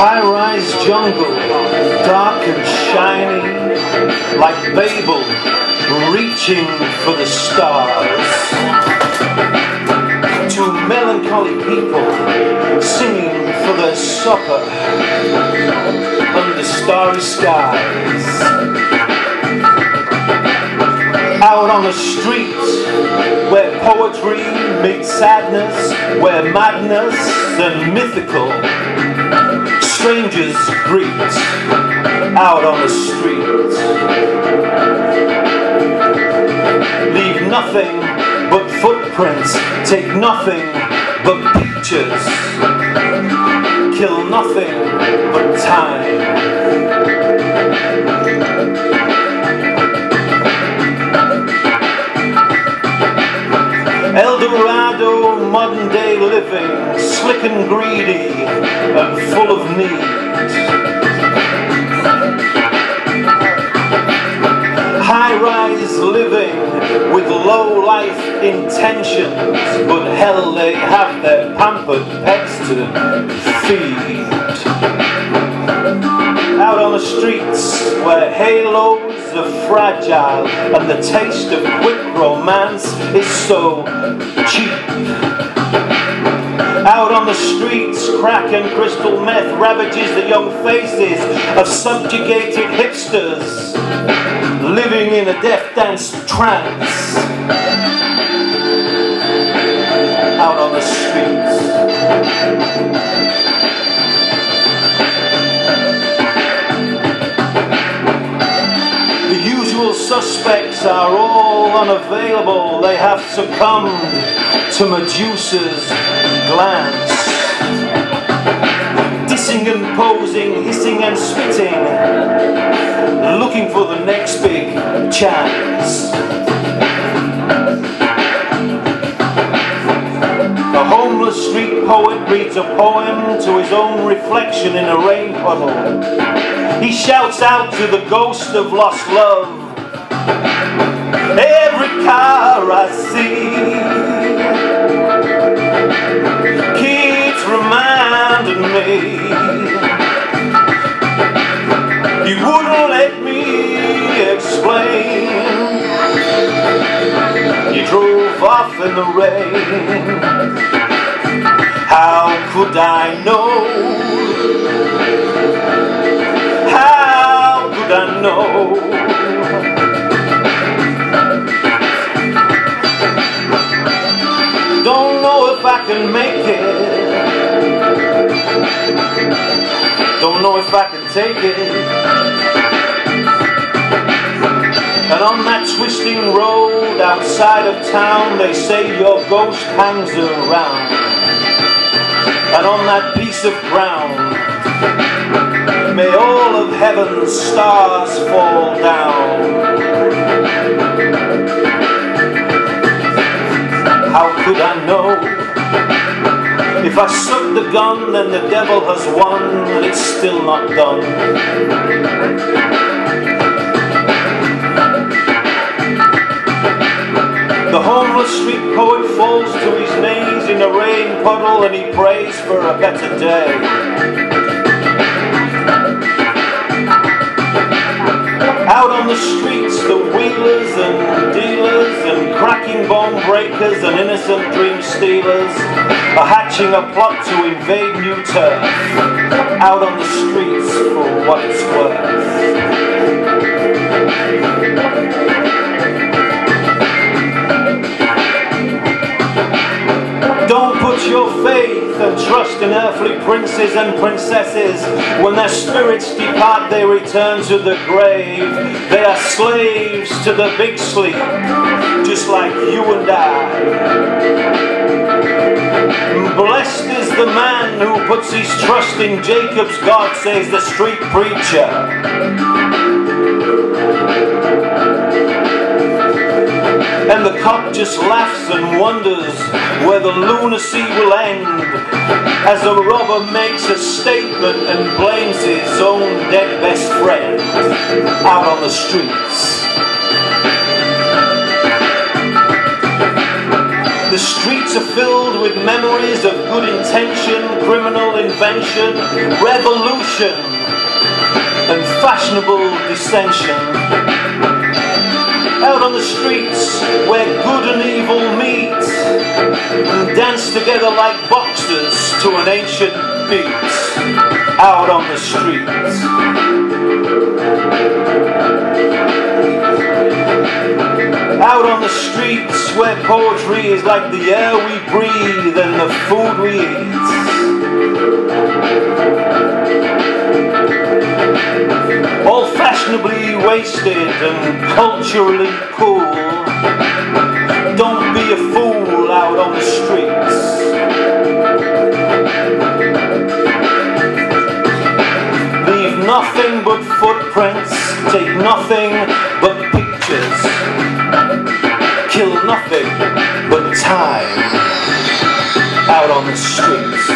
High-rise jungle, dark and shiny, like Babel, reaching for the stars. Two melancholy people singing for their supper under starry skies. Out on the streets, where poetry meets sadness, where madness and mythical strangers greet. Out on the street, leave nothing but footprints, take nothing but pictures, kill nothing but time. Eldorado, modern day living, slick and greedy and full of need. High-rise living with low-life intentions, but hell, they have their pampered pets to feed. Out on the streets where halos are fragile and the taste of quick romance is so cheap. Out on the streets, crack and crystal meth ravages the young faces of subjugated hipsters living in a death dance trance. Out on the streets, the usual suspects are all unavailable. They have succumbed to Medusa's glance. Dissing and posing, hissing and spitting, looking for the next big chance. A homeless street poet reads a poem to his own reflection in a rain puddle. He shouts out to the ghost of lost love. Every car I see keeps reminding me you wouldn't let me explain. You drove off in the rain. How could I know? How could I know? Don't know if I can make it. Don't know if I can take it. And on that twisting road outside of town, they say your ghost hangs around. And on that piece of ground, may all of heaven's stars fall down. How could I know? If I suck the gun, then the devil has won, and it's still not done. The homeless street poet falls to his knees in a rain puddle and he prays for a better day. Out on the streets, the wheelers and dealers and cracking bone breakers and innocent dream stealers are hatching a plot to invade new turf. Out on the streets for what it's worth. Don't put your faith and trust in earthly princes and princesses. When their spirits depart, they return to the grave. They are slaves to the big sleep, just like you and I. Blessed is the man who puts his trust in Jacob's God, says the street preacher. And the cop just laughs and wonders where the lunacy will end, as a robber makes a statement and blames his own dead best friend out on the streets. The streets are filled with memories of good intention, criminal invention, revolution, and fashionable dissension. Out on the streets where good and evil meet and dance together like boxers to an ancient beat. Out on the streets. Out on the streets where poetry is like the air we breathe and the food we eat. All fashionably wasted and culturally cool. Don't be a fool out on the streets. Leave nothing but footprints, take nothing but pictures. Kill nothing but time out on the streets.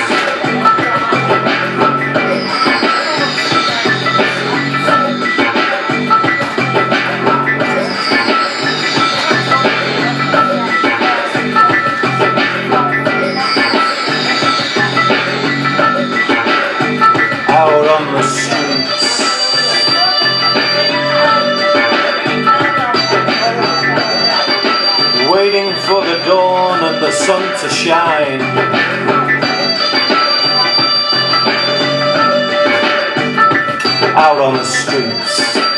Out on the streets. Waiting for the dawn and the sun to shine. Out on the streets.